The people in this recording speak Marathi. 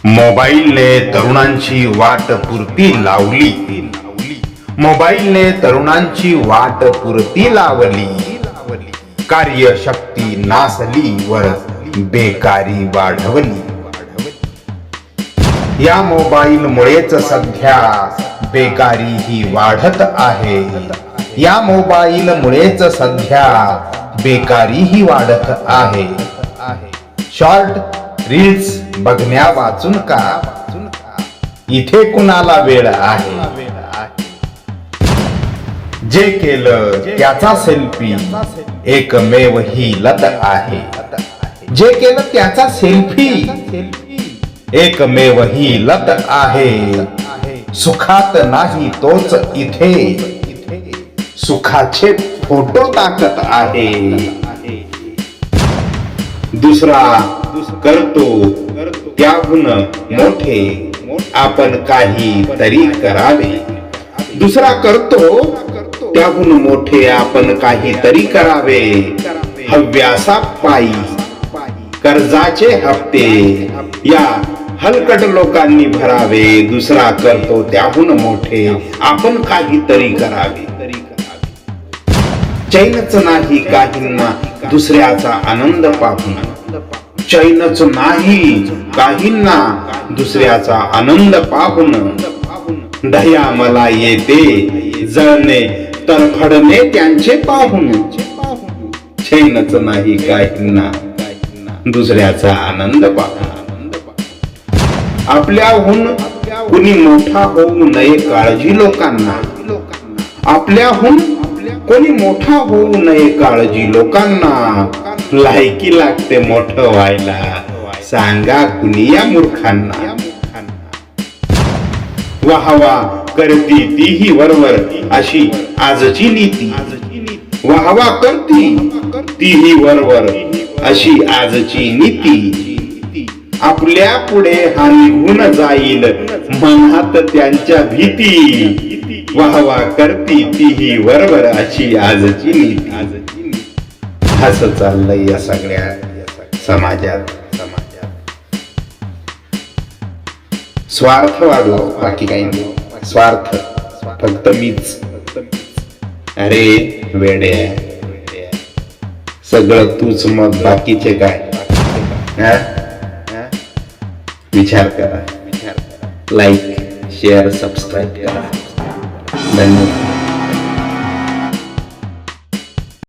मोबाईलने तरुणांची वाट पुरती लावली. मोबाईलने तरुणांची वाट पुरती लावली. कार्यशक्ती नासली वर बेकारी वाढवली. या मोबाईल मुळेच सध्या बेकारी ही वाढत आहे. या मोबाईल मुळेच सध्या बेकारी ही वाढत आहे. शॉर्ट रील्स बघण्या वाचून का इथे कुणाला वेळ आहे. जे केलं त्याचा सेल्फी एकमेव ही लत आहे. जे केलं त्याचा सेल्फी एकमेव ही लत आहे. सुखात नाही तोच इथे सुखाचे फोटो टाकत आहे. दुसरा करतो त्याहून मोठे आपण काही तरी करावे. दुसरा करतो त्याहून मोठे आपण काही तरी करावे. हव्यासा पायी कर्जाचे हप्ते या हलकट लोकांनी भरावे. दुसरा करतो त्याहून मोठे आपण काहीतरी करावे. चैनच नाही काहींना दुसऱ्याचा आनंद पाहून. चैनच नाही काहींना दुसऱ्याचा आनंद पाहून. दया मला येते जळणे तरफडणे त्यांचे पाहून. चैनच नाही काहींना दुसऱ्याचा आनंद पाहून. आपल्याहून कुणी मोठा होऊ नये काळजी लोकांना. आपल्याहून कोणी मोठा होऊ नये काळजी लोकांना. लायकी लागते मोठं व्हायला सांगा कुणी या मूर्खांना. वाहवा करती तीही वरवर अशी आजची नीती. वाहवा करती तीही वरवर अशी आजची नीती. आपल्या पुढे हा निघून जाईल मनात त्यांच्या भीती. वाहवा करती तीही वरवर अशी आजची नीती. असं चाललंय या सगळ्या समाजात. स्वार्थ वाढला बाकी काही नाही. स्वार्थ फक्त मीच. अरे वेडे सगळं तूच मग बाकीचे काय. विचार करा. लाईक शेअर सबस्क्राईब करा. धन्यवाद.